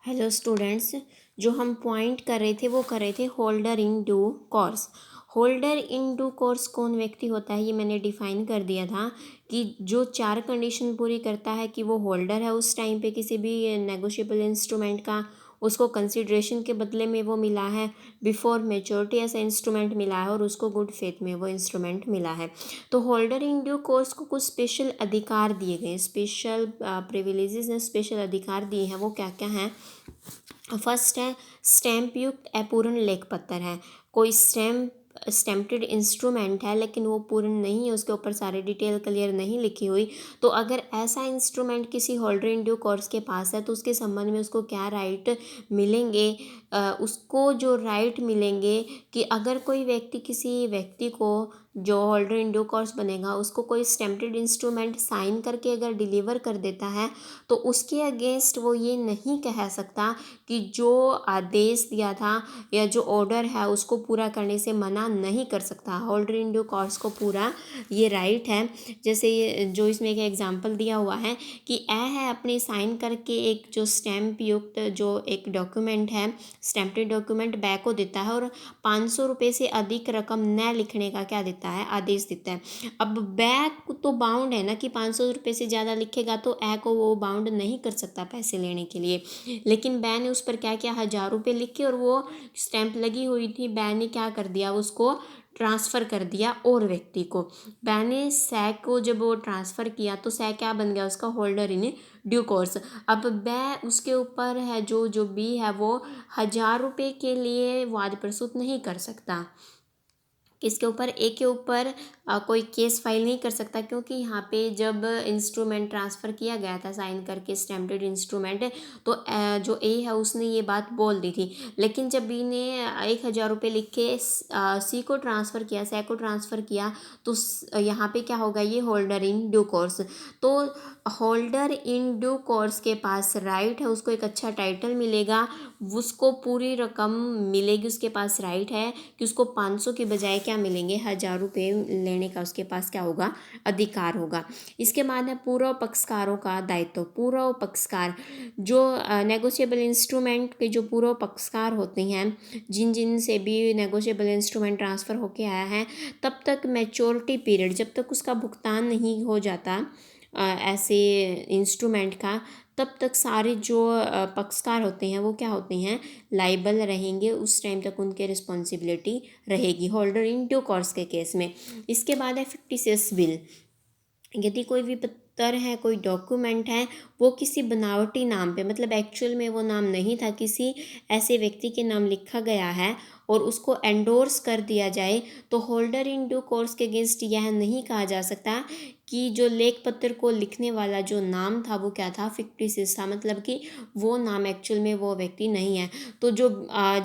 Hello students. जो हम point कर रहे थे वो कर रहे थे holder in due course. Holder in due course कौन व्यक्ति होता है ये मैंने डिफाइन कर दिया था कि जो 4 कंडीशन पूरी करता है कि वो होल्डर है उस टाइम पे किसी भी नेगोशिएबल इंस्ट्रूमेंट का, उसको कंसिड्रेशन के बदले में वो मिला है, बिफोर मेच्योरिटी ऐसा इंस्ट्रूमेंट मिला है और उसको गुड फेथ में वो इंस्ट्रूमेंट मिला है। तो होल्डर इन ड्यू कोर्स को कुछ स्पेशल अधिकार दिए गए, स्पेशल प्रिविलेजेस ने स्पेशल अधिकार दिए हैं। वो क्या क्या हैं? फर्स्ट है स्टैम्प युक्त अपूर्ण लेख पत्र है। कोई स्टैम्प्ड इंस्ट्रूमेंट है लेकिन वो पूर्ण नहीं है, उसके ऊपर सारी डिटेल क्लियर नहीं लिखी हुई, तो अगर ऐसा इंस्ट्रूमेंट किसी होल्डर इन ड्यू कोर्स के पास है तो उसके संबंध में उसको क्या राइट मिलेंगे? उसको जो राइट मिलेंगे कि अगर कोई व्यक्ति किसी व्यक्ति को जो होल्डर इन ड्यू कोर्स बनेगा उसको कोई स्टैम्प्ड इंस्ट्रूमेंट साइन करके अगर डिलीवर कर देता है तो उसके अगेंस्ट वो ये नहीं कह सकता कि जो आदेश दिया था या जो ऑर्डर है उसको पूरा करने से मना नहीं कर सकता। होल्डर इन ड्यू कोर्स को पूरा ये राइट है। जैसे ये जो इसमें एक एग्जांपल दिया हुआ है कि ए है अपने साइन करके एक जो स्टैम्प युक्त जो एक डॉक्यूमेंट है, स्टैम्प्ड डॉक्यूमेंट बै को देता है और 500 रुपये से अधिक रकम न लिखने का क्या देता है? आदेश देता है। अब बै तो बाउंड है ना कि 500 रुपये से ज़्यादा लिखेगा तो ए को वो बाउंड नहीं कर सकता पैसे लेने के लिए, लेकिन बै ने उस पर क्या किया? 1000 रुपये लिख के, और वो स्टैंप लगी हुई थी, बै ने क्या कर दिया? उसको ट्रांसफ़र कर दिया और व्यक्ति को। बै ने सै को जब वो ट्रांसफ़र किया तो सै क्या बन गया? उसका होल्डर इन ड्यू कोर्स। अब बै उसके ऊपर है जो जो बी है वो 1000 रुपये के लिए वाद प्रस्तुत नहीं कर सकता। किसके ऊपर? ए के ऊपर कोई केस फाइल नहीं कर सकता, क्योंकि यहाँ पे जब इंस्ट्रूमेंट ट्रांसफ़र किया गया था साइन करके स्टैम्प्ड इंस्ट्रूमेंट, तो जो ए है उसने ये बात बोल दी थी, लेकिन जब बी ने 1000 रुपये लिख के सी को ट्रांसफ़र किया, सै को ट्रांसफ़र किया, तो यहाँ पे क्या होगा? ये होल्डर इन ड्यू कोर्स। तो होल्डर इन ड्यू कोर्स के पास राइट है, उसको एक अच्छा टाइटल मिलेगा, उसको पूरी रकम मिलेगी, उसके पास राइट है कि उसको 500 की बजाय क्या मिलेंगे? 1000 रुपये लेने का उसके पास क्या होगा? अधिकार होगा। इसके बाद है पूर्व पक्षकारों का दायित्व। पूर्व पक्षकार जो नेगोशिएबल इंस्ट्रूमेंट के जो पूर्व पक्षकार होते हैं, जिन जिन से भी नेगोशिएबल इंस्ट्रूमेंट ट्रांसफ़र होके आया है, तब तक मैच्योरिटी पीरियड, जब तक उसका भुगतान नहीं हो जाता ऐसे इंस्ट्रूमेंट का, तब तक सारे जो पक्षकार होते हैं वो क्या होते हैं? लाइबल रहेंगे, उस टाइम तक उनके रिस्पॉन्सिबिलिटी रहेगी होल्डर इन ड्यू कोर्स के केस में। इसके बाद है फिक्टिशियस विल। यदि कोई भी पत्र है, कोई डॉक्यूमेंट है, वो किसी बनावटी नाम पे, मतलब एक्चुअल में वो नाम नहीं था, किसी ऐसे व्यक्ति के नाम लिखा गया है और उसको एंडोर्स कर दिया जाए, तो होल्डर इन ड्यू कोर्स के अगेंस्ट यह नहीं कहा जा सकता कि जो लेख पत्र को लिखने वाला जो नाम था वो क्या था? फिक्टिशियस था, मतलब कि वो नाम एक्चुअल में वो व्यक्ति नहीं है। तो जो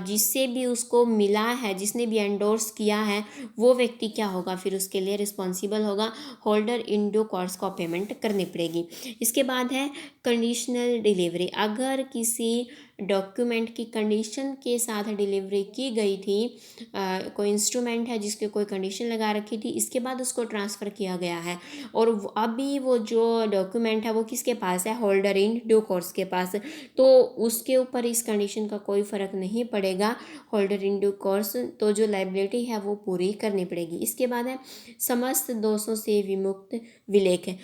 जिससे भी उसको मिला है, जिसने भी एंडोर्स किया है, वो व्यक्ति क्या होगा? फिर उसके लिए रिस्पॉन्सिबल होगा, होल्डर इन ड्यू कोर्स को पेमेंट करनी पड़ेगी। इसके बाद है कंडीशनल डिलीवरी। अगर किसी डॉक्यूमेंट की कंडीशन के साथ डिलीवरी की गई थी, कोई इंस्ट्रूमेंट है जिसके कोई कंडीशन लगा रखी थी, इसके बाद उसको ट्रांसफ़र किया गया है और अभी वो जो डॉक्यूमेंट है वो किसके पास है? होल्डर इन ड्यू कोर्स के पास, तो उसके ऊपर इस कंडीशन का कोई फ़र्क नहीं पड़ेगा। होल्डर इन ड्यू कोर्स तो जो लाइबिलिटी है वो पूरी करनी पड़ेगी। इसके बाद है समस्त दोषों से विमुक्त विलेख।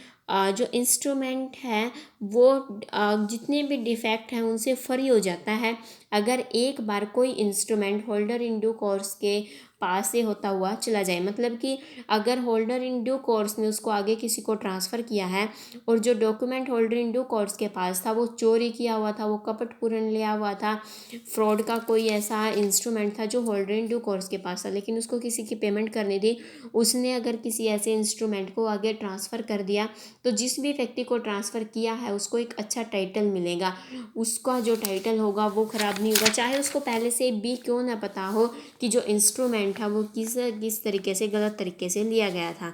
जो इंस्ट्रूमेंट है वो जितने भी डिफेक्ट हैं उनसे फ्री हो जाता है अगर एक बार कोई instrument holder in due course के पास से होता हुआ चला जाए। मतलब कि अगर होल्डर इन ड्यू कोर्स ने उसको आगे किसी को ट्रांसफ़र किया है और जो document holder in due course के पास था वो चोरी किया हुआ था, वो कपटपूर्ण लिया हुआ था, फ्रॉड का कोई ऐसा इंस्ट्रूमेंट था जो होल्डर इन ड्यू कोर्स के पास था, लेकिन उसको किसी की पेमेंट करनी थी, उसने अगर किसी ऐसे इंस्ट्रूमेंट को आगे ट्रांसफ़र कर दिया, तो जिस भी व्यक्ति को ट्रांसफ़र किया है उसको एक अच्छा टाइटल मिलेगा। उसका जो टाइटल होगा वो ख़राब नहीं होगा, चाहे उसको पहले से भी क्यों ना पता हो कि जो इंस्ट्रूमेंट है वो किस तरीके से, गलत तरीके से लिया गया था।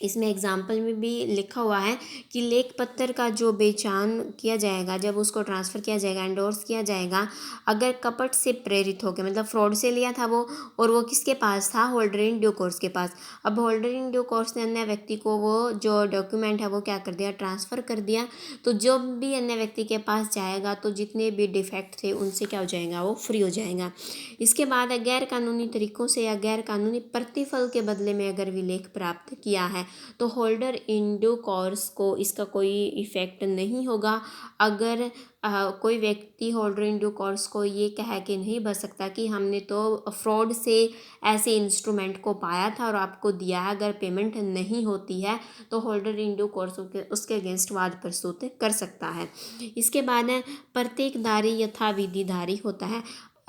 इसमें एग्जाम्पल में भी लिखा हुआ है कि लेख पत्र का जो बेचान किया जाएगा, जब उसको ट्रांसफ़र किया जाएगा, एंडोर्स किया जाएगा, अगर कपट से प्रेरित होकर, मतलब फ्रॉड से लिया था वो, और वो किसके पास था, होल्डर इन ड्यू कोर्स के पास। अब होल्डर इन ड्यू कोर्स ने अन्य व्यक्ति को वो जो डॉक्यूमेंट है वो क्या कर दिया, ट्रांसफ़र कर दिया। तो जब भी अन्य व्यक्ति के पास जाएगा तो जितने भी डिफेक्ट थे उनसे क्या हो जाएगा, वो फ्री हो जाएगा। इसके बाद गैर कानूनी तरीक़ों से या गैर कानूनी प्रतिफल के बदले में अगर विलेख प्राप्त किया है तो होल्डर इन ड्यू कोर्स को इसका कोई इफ़ेक्ट नहीं होगा। अगर कोई व्यक्ति होल्डर इन ड्यू कोर्स को ये कह के नहीं बच सकता कि हमने तो फ्रॉड से ऐसे इंस्ट्रूमेंट को पाया था और आपको दिया है, अगर पेमेंट नहीं होती है तो होल्डर इन ड्यू कोर्स उसके अगेंस्ट वाद प्रस्तुत कर सकता है। इसके बाद है प्रत्येक धारी यथाविधिधारी होता है।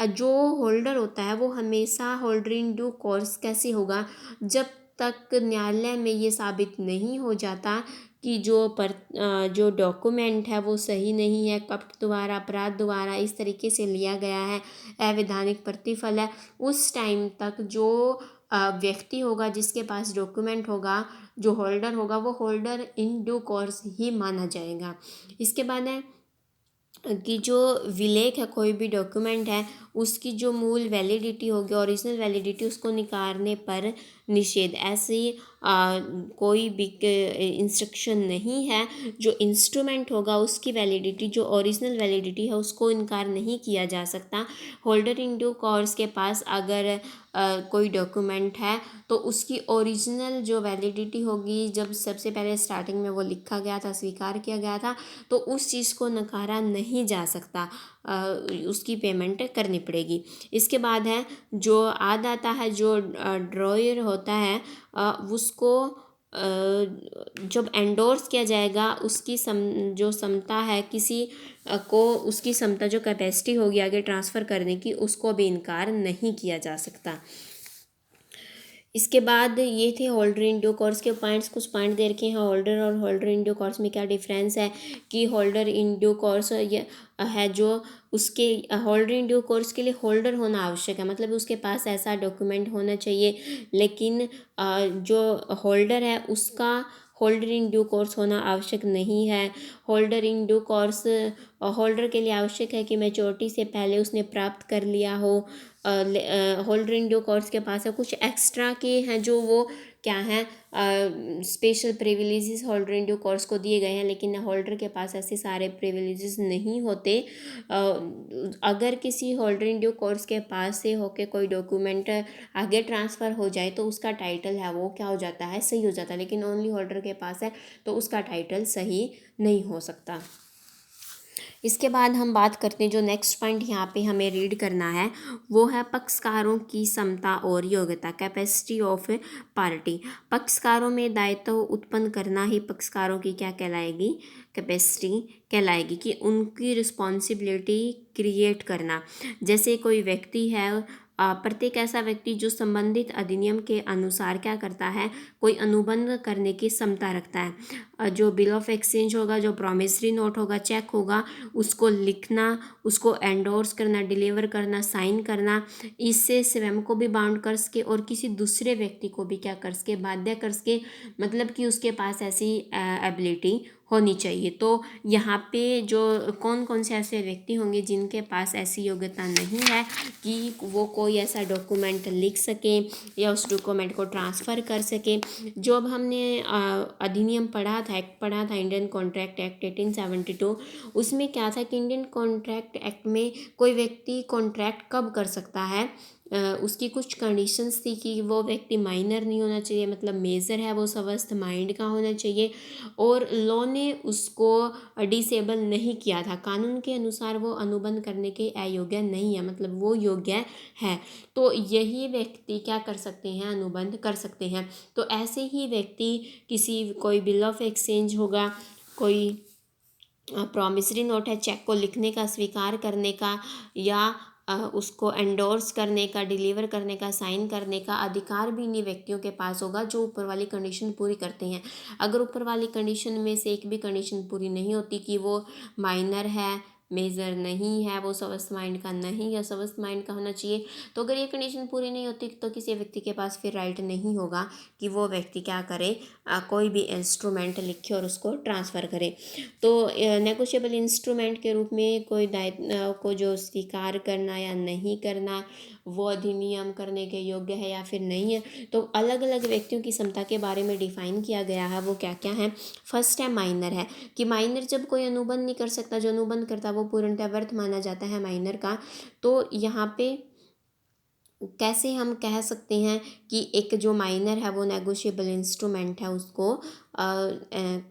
जो होल्डर होता है वो हमेशा होल्डर इन ड्यू कोर्स कैसे होगा, जब तक न्यायालय में ये साबित नहीं हो जाता कि जो डॉक्यूमेंट है वो सही नहीं है, कपट द्वारा, अपराध द्वारा इस तरीके से लिया गया है, अवैधानिक प्रतिफल है, उस टाइम तक जो व्यक्ति होगा जिसके पास डॉक्यूमेंट होगा, जो होल्डर होगा, वो होल्डर इन ड्यू कोर्स ही माना जाएगा। इसके बाद है कि जो विलेख है, कोई भी डॉक्यूमेंट है, उसकी जो मूल वैलिडिटी होगी, ओरिजिनल वैलिडिटी, उसको निकालने पर निषेध। ऐसी कोई भी इंस्ट्रक्शन नहीं है। जो इंस्ट्रूमेंट होगा उसकी वैलिडिटी, जो ओरिजिनल वैलिडिटी है, उसको इनकार नहीं किया जा सकता। होल्डर इन ड्यू कोर्स के पास अगर कोई डॉक्यूमेंट है तो उसकी ओरिजिनल जो वैलिडिटी होगी, जब सबसे पहले स्टार्टिंग में वो लिखा गया था, स्वीकार किया गया था, तो उस चीज़ को नकारा नहीं जा सकता, उसकी पेमेंट करनी पड़ेगी। इसके बाद है जो आद आता है, जो ड्रॉयर होता है, उसको जब एंडोर्स किया जाएगा, उसकी जो क्षमता है किसी को, उसकी क्षमता जो कैपेसिटी होगी आगे ट्रांसफ़र करने की, उसको भी इनकार नहीं किया जा सकता। इसके बाद ये थे होल्डर इन ड्यू कोर्स के पॉइंट्स। कुछ पॉइंट दे रखे हैं होल्डर और होल्डर इन ड्यू कोर्स में क्या डिफरेंस है, कि होल्डर इन ड्यू कोर्स ये है जो उसके होल्डर इन ड्यू कोर्स के लिए होल्डर होना आवश्यक है, मतलब उसके पास ऐसा डॉक्यूमेंट होना चाहिए। लेकिन जो होल्डर है उसका होल्डर इन ड्यू कोर्स होना आवश्यक नहीं है। Holder in due course holder के लिए आवश्यक है कि मैच्योरिटी से पहले उसने प्राप्त कर लिया हो। होल्डर इन ड्यू कोर्स के पास है कुछ एक्स्ट्रा के हैं जो वो क्या हैं, special privileges holder in due course को दिए गए हैं, लेकिन होल्डर के पास ऐसे सारे प्रिविलेजेस नहीं होते। अगर किसी होल्डर इन ड्यू कोर्स के पास से होके कोई डॉक्यूमेंट आगे ट्रांसफ़र हो जाए तो उसका टाइटल है वो क्या हो जाता है, सही हो जाता है, लेकिन ओनली होल्डर के पास है तो उसका टाइटल सही नहीं हो सकता। इसके बाद हम बात करते हैं, जो नेक्स्ट पॉइंट यहाँ पे हमें रीड करना है वो है पक्षकारों की क्षमता और योग्यता, कैपेसिटी ऑफ पार्टी। पक्षकारों में दायित्व उत्पन्न करना ही पक्षकारों की क्या कहलाएगी, कैपेसिटी कहलाएगी, कि उनकी रिस्पॉन्सिबिलिटी क्रिएट करना। जैसे कोई व्यक्ति है, प्रत्येक ऐसा व्यक्ति जो संबंधित अधिनियम के अनुसार क्या करता है, कोई अनुबंध करने की क्षमता रखता है। जो बिल ऑफ एक्सचेंज होगा, जो प्रॉमिसरी नोट होगा, चेक होगा, उसको लिखना, उसको एंडोर्स करना, डिलीवर करना, साइन करना, इससे स्वयं को भी बाउंड कर सके और किसी दूसरे व्यक्ति को भी क्या कर सके, बाध्य कर सके, मतलब कि उसके पास ऐसी एबिलिटी होनी चाहिए। तो यहाँ पे जो कौन कौन से ऐसे व्यक्ति होंगे जिनके पास ऐसी योग्यता नहीं है कि वो कोई ऐसा डॉक्यूमेंट लिख सके या उस डॉक्यूमेंट को ट्रांसफ़र कर सके। जो अब हमने अधिनियम पढ़ा था, एक्ट पढ़ा था, इंडियन कॉन्ट्रैक्ट एक्ट 1872, उसमें क्या था कि इंडियन कॉन्ट्रैक्ट एक्ट में कोई व्यक्ति कॉन्ट्रैक्ट कब कर सकता है, उसकी कुछ कंडीशंस थी कि वो व्यक्ति माइनर नहीं होना चाहिए, मतलब मेजर है, वो स्वस्थ माइंड का होना चाहिए, और लॉ ने उसको डिसेबल नहीं किया था। कानून के अनुसार वो अनुबंध करने के अयोग्य नहीं है, मतलब वो योग्य है। तो यही व्यक्ति क्या कर सकते हैं, अनुबंध कर सकते हैं। तो ऐसे ही व्यक्ति किसी कोई बिल ऑफ एक्सचेंज होगा, कोई प्रॉमिसरी नोट है, चेक को लिखने का, स्वीकार करने का, या उसको एंडोर्स करने का, डिलीवर करने का, साइन करने का अधिकार भी इन्हीं व्यक्तियों के पास होगा जो ऊपर वाली कंडीशन पूरी करते हैं। अगर ऊपर वाली कंडीशन में से एक भी कंडीशन पूरी नहीं होती कि वो माइनर है, मेजर नहीं है, वो स्वस्थ माइंड का नहीं या स्वस्थ माइंड का होना चाहिए। तो अगर ये कंडीशन पूरी नहीं होती तो किसी व्यक्ति के पास फिर राइट नहीं होगा कि वो व्यक्ति क्या करे, कोई भी इंस्ट्रूमेंट लिखे और उसको ट्रांसफ़र करे। तो नेगोशिएबल इंस्ट्रूमेंट के रूप में कोई दायित्व को जो स्वीकार करना या नहीं करना, वो अधिनियम करने के योग्य है या फिर नहीं है। तो अलग अलग व्यक्तियों की क्षमता के बारे में डिफाइन किया गया है, वो क्या क्या है। फर्स्ट है माइनर है, कि माइनर जब कोई अनुबंध नहीं कर सकता, जो अनुबंध करता वो पूर्णतः व्यर्थ माना जाता है माइनर का। तो यहाँ पे कैसे हम कह सकते हैं कि एक जो माइनर है वो नेगोशिएबल इंस्ट्रूमेंट है, उसको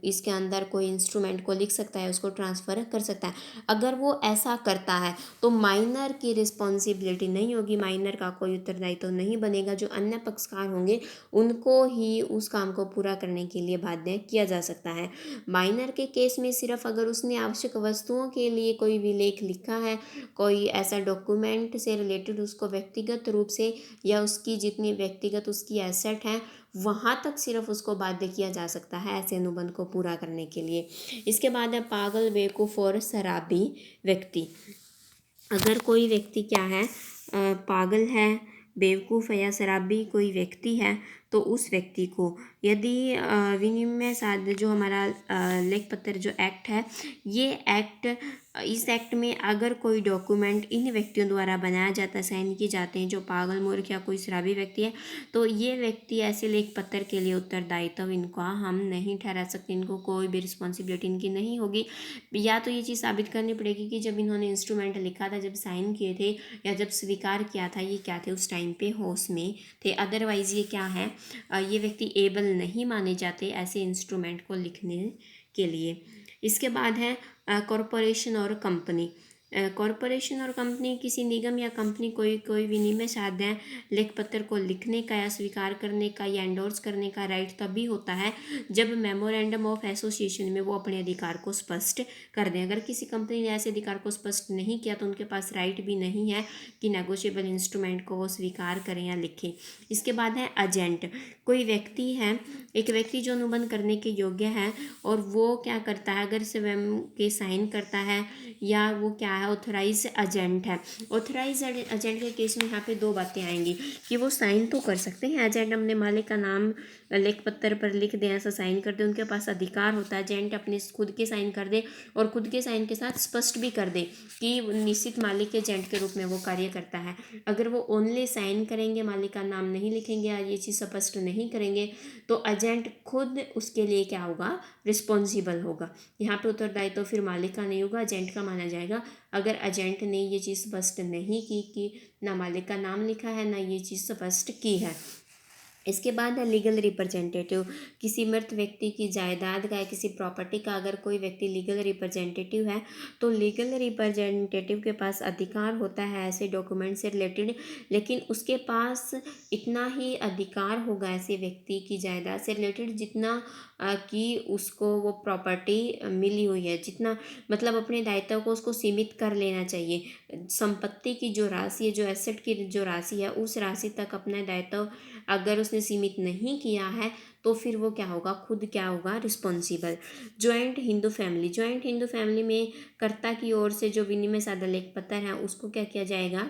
इसके अंदर कोई इंस्ट्रूमेंट को लिख सकता है, उसको ट्रांसफ़र कर सकता है। अगर वो ऐसा करता है तो माइनर की रिस्पॉन्सिबिलिटी नहीं होगी, माइनर का कोई उत्तरदायित्व तो नहीं बनेगा। जो अन्य पक्षकार होंगे उनको ही उस काम को पूरा करने के लिए बाध्य किया जा सकता है। माइनर के केस में सिर्फ अगर उसने आवश्यक वस्तुओं के लिए कोई विलेख लिखा है, कोई ऐसा डॉक्यूमेंट से रिलेटेड उसको व्यक्तिगत रूप से या उसकी जितनी व्यक्तिगत उसकी एसेट है वहाँ तक सिर्फ उसको बाध्य किया जा सकता है ऐसे अनुबंध को पूरा करने के लिए। इसके बाद है पागल, बेवकूफ़ और शराबी व्यक्ति। अगर कोई व्यक्ति क्या है, पागल है, बेवकूफ़ है या शराबी कोई व्यक्ति है, तो उस व्यक्ति को यदि विनिमय साध जो हमारा लेख पत्र जो एक्ट है, ये एक्ट, इस एक्ट में अगर कोई डॉक्यूमेंट इन व्यक्तियों द्वारा बनाया जाता है, साइन किए जाते हैं, जो पागल, मूर्ख या कोई शराबी व्यक्ति है, तो ये व्यक्ति ऐसे लेख पत्र के लिए उत्तरदायित्व इनका हम नहीं ठहरा सकते, इनको कोई भी रिस्पॉन्सिबिलिटी इनकी नहीं होगी। या तो ये चीज़ साबित करनी पड़ेगी कि जब इन्होंने इंस्ट्रूमेंट लिखा था, जब साइन किए थे या जब स्वीकार किया था, ये क्या थे, उस टाइम पे होश में थे। अदरवाइज़ ये क्या है, ये व्यक्ति एबल नहीं माने जाते ऐसे इंस्ट्रूमेंट को लिखने के लिए। इसके बाद है कॉरपोरेशन और कंपनी। कॉरपोरेशन और कंपनी किसी निगम या कंपनी कोई विनिमय साधन लेख पत्र को लिखने का या स्वीकार करने का या एंडोर्स करने का राइट तभी होता है जब मेमोरेंडम ऑफ एसोसिएशन में वो अपने अधिकार को स्पष्ट कर दें। अगर किसी कंपनी ने ऐसे अधिकार को स्पष्ट नहीं किया तो उनके पास राइट भी नहीं है कि नेगोशिएबल इंस्ट्रूमेंट को वो स्वीकार करें या लिखें। इसके बाद है एजेंट। कोई व्यक्ति है, एक व्यक्ति जो अनुबंध करने के योग्य है और वो क्या करता है, अगर स्वयं के साइन करता है या वो क्या है, ऑथराइज एजेंट है। ऑथराइज एजेंट के केस में यहाँ पे दो बातें आएंगी कि वो साइन तो कर सकते हैं, एजेंट अपने मालिक का नाम लेख पत्र पर लिख दें, ऐसा साइन कर दे, उनके पास अधिकार होता है। एजेंट अपने खुद के साइन कर दे और खुद के साइन के साथ स्पष्ट भी कर दे कि निश्चित मालिक के एजेंट के रूप में वो कार्य करता है। अगर वो ओनली साइन करेंगे, मालिक का नाम नहीं लिखेंगे या ये चीज़ स्पष्ट नहीं करेंगे, तो एजेंट खुद उसके लिए क्या होगा, रिस्पॉन्सिबल होगा। यहाँ पे उत्तरदायित्व तो फिर मालिक का नहीं होगा, एजेंट का माना जाएगा। अगर एजेंट ने ये चीज़ स्पष्ट नहीं की कि ना मालिक का नाम लिखा है ना ये चीज़ स्पष्ट की है। इसके बाद है लीगल रिप्रेजेंटेटिव। किसी मृत व्यक्ति की जायदाद का या किसी प्रॉपर्टी का अगर कोई व्यक्ति लीगल रिप्रेजेंटेटिव है तो लीगल रिप्रेजेंटेटिव के पास अधिकार होता है ऐसे डॉक्यूमेंट से रिलेटेड, लेकिन उसके पास इतना ही अधिकार होगा ऐसे व्यक्ति की जायदाद से रिलेटेड जितना कि उसको वो प्रॉपर्टी मिली हुई है, जितना मतलब अपने दायित्व को उसको सीमित कर लेना चाहिए। संपत्ति की जो राशि है, जो एसेट की जो राशि है, उस राशि तक अपना दायित्व अगर उसने सीमित नहीं किया है तो फिर वो क्या होगा, खुद क्या होगा, responsible. Joint Hindu family. Joint Hindu family में कर्ता की ओर से जो विनिमय साधा लेख पत्र है उसको क्या किया जाएगा,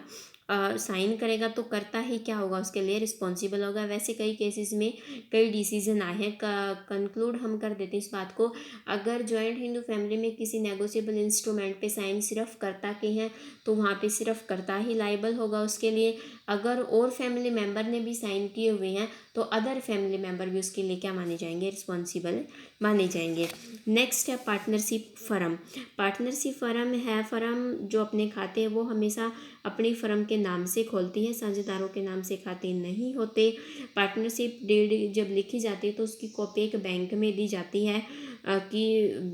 साइन करेगा तो कर्ता ही क्या होगा, उसके लिए रिस्पॉन्सिबल होगा। वैसे कई केसेस में कई डिसीजन आए हैं। कंक्लूड हम कर देते हैं इस बात को, अगर जॉइंट हिंदू फैमिली में किसी नेगोशिएबल इंस्ट्रूमेंट पे साइन सिर्फ कर्ता के हैं तो वहाँ पे सिर्फ कर्ता ही लाइबल होगा उसके लिए। अगर और फैमिली मेम्बर ने भी साइन किए हुए हैं तो अदर फैमिली मेम्बर भी उसके लिए क्या माने जाएंगे, रिस्पॉन्सिबल माने जाएंगे। नेक्स्ट है पार्टनरशिप फर्म। पार्टनरशिप फर्म है, फर्म जो अपने खाते हैं वो हमेशा अपनी फर्म के नाम से खोलती है, साझेदारों के नाम से खाते नहीं होते। पार्टनरशिप डीड जब लिखी जाती है तो उसकी कॉपी एक बैंक में दी जाती है कि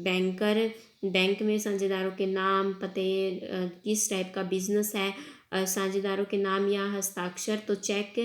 बैंक में साझेदारों के नाम, पते, किस टाइप का बिजनेस है, साझेदारों के नाम या हस्ताक्षर, तो चेक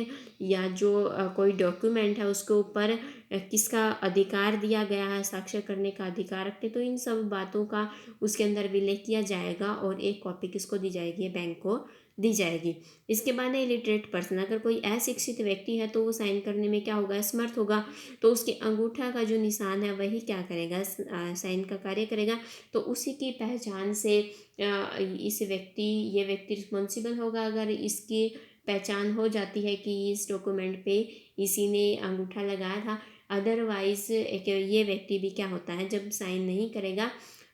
या जो कोई डॉक्यूमेंट है उसके ऊपर किसका अधिकार दिया गया है, हस्ताक्षर करने का अधिकार रखते, तो इन सब बातों का उसके अंदर विलेख किया जाएगा और एक कॉपी किसको दी जाएगी, बैंक को दी जाएगी। इसके बाद है इलिटरेट पर्सन। अगर कोई अशिक्षित व्यक्ति है तो वो साइन करने में क्या होगा, असमर्थ होगा, तो उसके अंगूठा का जो निशान है वही क्या करेगा, साइन का कार्य करेगा। तो उसी की पहचान से ये व्यक्ति रिस्पॉन्सिबल होगा अगर इसकी पहचान हो जाती है कि इस डॉक्यूमेंट पे इसी ने अंगूठा लगाया था। अदरवाइज ये व्यक्ति भी क्या होता है, जब साइन नहीं करेगा,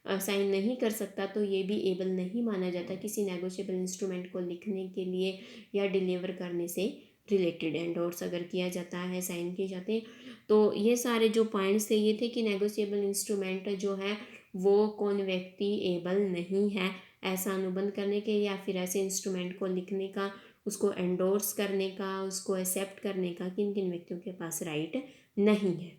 साइन नहीं कर सकता, तो ये भी एबल नहीं माना जाता किसी नेगोशिएबल इंस्ट्रूमेंट को लिखने के लिए या डिलीवर करने से रिलेटेड। एंडोर्स अगर किया जाता है, साइन किए जाते हैं। तो ये सारे जो पॉइंट्स थे ये थे कि नेगोशिएबल इंस्ट्रूमेंट जो है वो कौन व्यक्ति एबल नहीं है ऐसा अनुबंध करने के या फिर ऐसे इंस्ट्रूमेंट को लिखने का, उसको एंडोर्स करने का, उसको एक्सेप्ट करने का, किन किन व्यक्तियों के पास राइट नहीं है।